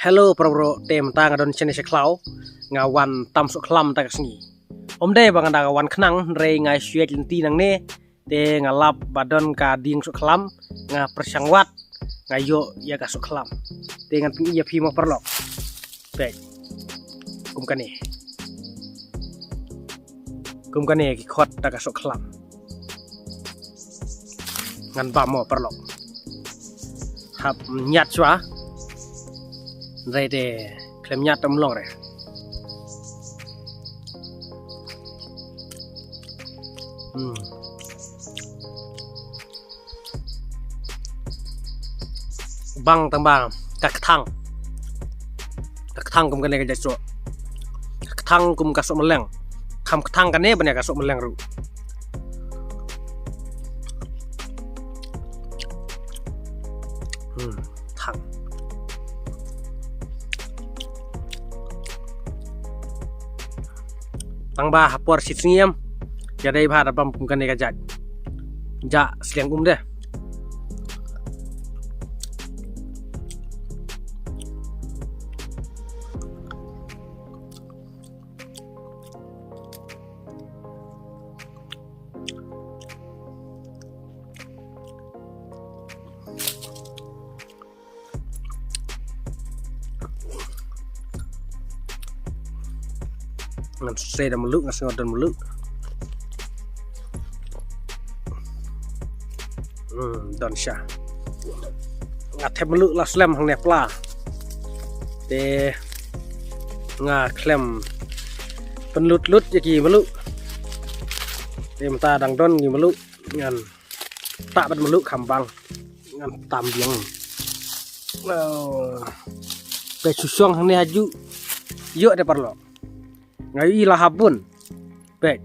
Hello bro, tem tang adon chene seklau ngawan tam sok klam tak sengi. Om de bang ada wan kenang re ngai syek lenti nang ne te ngalap badon ka ding sok klam nga persangwat ngayo ya ka sok klam. Te ngan ping iya pi mo perlok. Baik. Kum kane ki khot tak sok klam. Ngan ba mo perlok. Hap nyat chwa. Đây để klem nhát tấm lòng này. Bang tang bang các thang cũng cái này cái chỗ các thang cũng các số một lần tham thang cái này bên này các số một lần rồi. Thang tang ba hapor sit ngiem jadi bha da bam kum kan ka jak ja sliang deh ngan se da meluk ngas ngodan meluk don sha ngat thep meluk la slem hang ne pla te nga klem penlut-lut yaki meluk te mata dang don ngi meluk ngan tak ban meluk khambang ngan tam biang pe susong hang ne haju yo de parlo ngai lah habun baik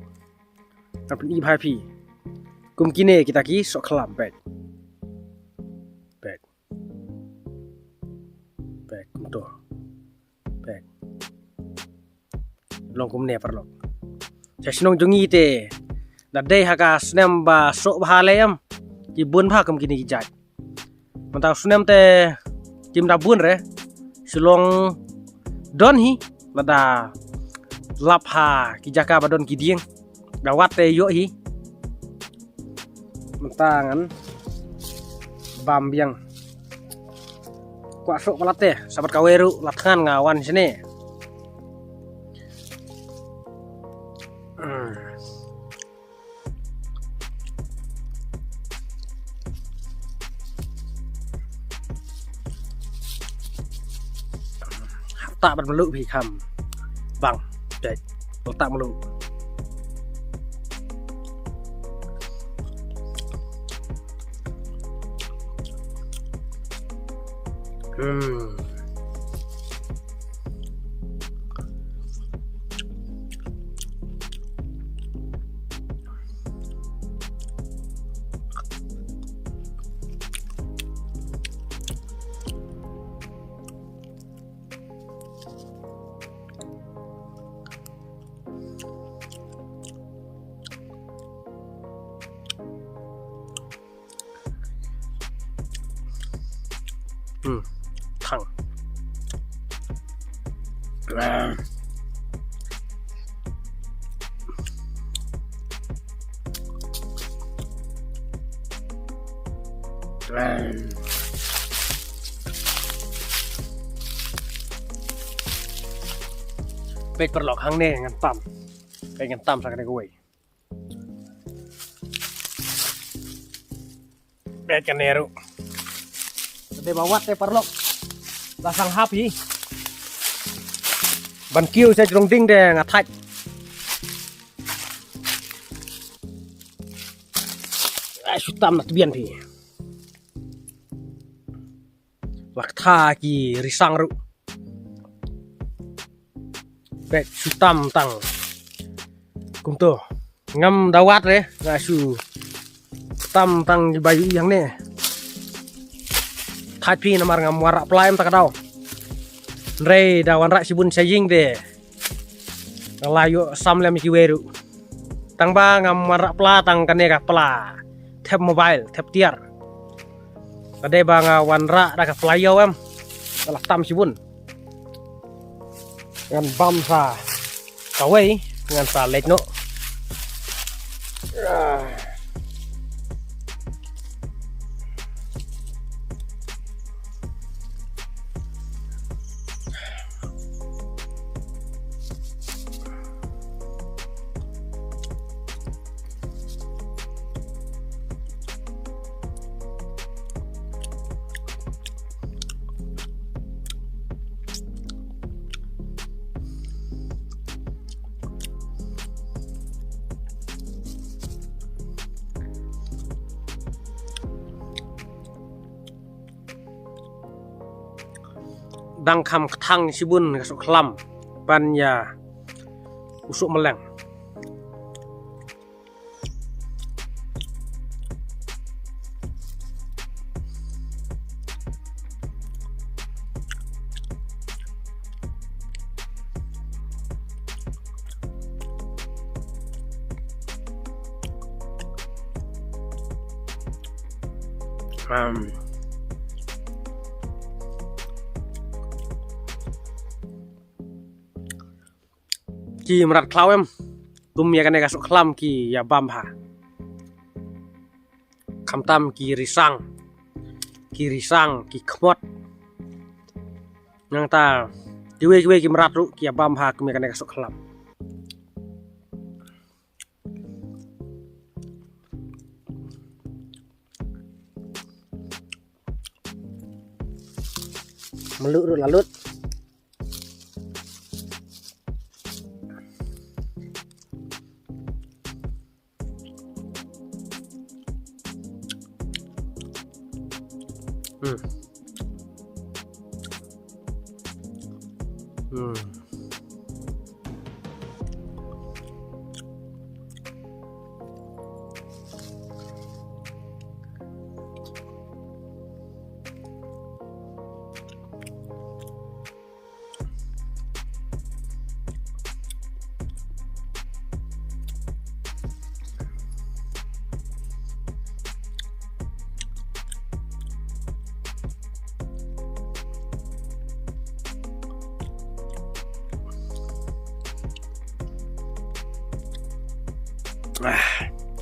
tapi i bhai pi kum kine kita ki sok klam baik kum to baik long kum ne parlo chasnong jongi te da dei haka snem ba sok bhalem ki bun pha kum kine ki jat mantau snem te kim da bun re sulong don hi lada lap ha ki jaka badon ki dieng dawat te yo hi mentangan bam biang kwa sok palate sabat kaweru latkan ngawan sini tak bermeluk pi kham bang Đấy, nó tạo một lụ thằng bệt perlok hang ne ngan tam kayak ngan tam sakane gue bệt kan neru de bawat te perlok lasang hapi ban kiu saya jrong ding de ngathaj ai sutam na bian phi wakta ki risang ru bet sutam tang kum to ngam dawat re ngasu tam tang bayu yang ne Happy namar ngam warak pelaim tak dau. Re dawan rak sibun saying de. Ngalayo samlem ki weru. Tang ba ngam warak pla tang kane ka pla. Tap mobile, tap tiar. Kade ba ngawan rak da ka pelayo am. Salah tam sibun. ngan bam sa kawai ngan sa lek no dang kam ketang sibun kasuk kelam pan ya usuk meleng ki merat klau em tum ya kan kasuk kelam ki ya bam ha kam tam ki risang ki khmot nang ta kiwe ki merat ru ki ya bam ha kum ya kan kasuk kelam meluk ru lalut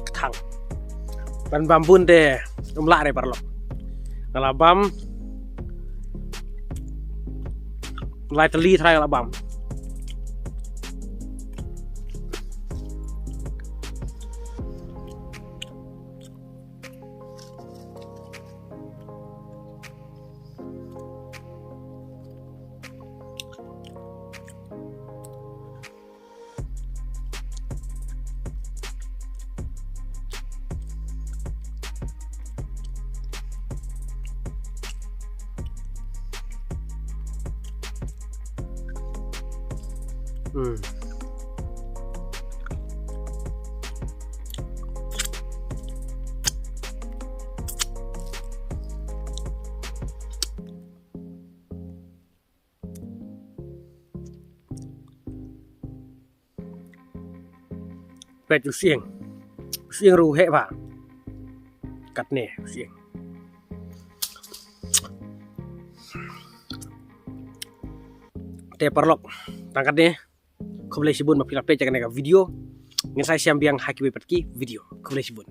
ketang ban bambun deh umlak deh parlok ngalabam mulai teli try ngalabam pet usieng ru he pak kat nih usieng te parlok tangkat nih kau boleh sibun mapila pet jangan video ngesai siang biang haki bepatki video kau boleh sibun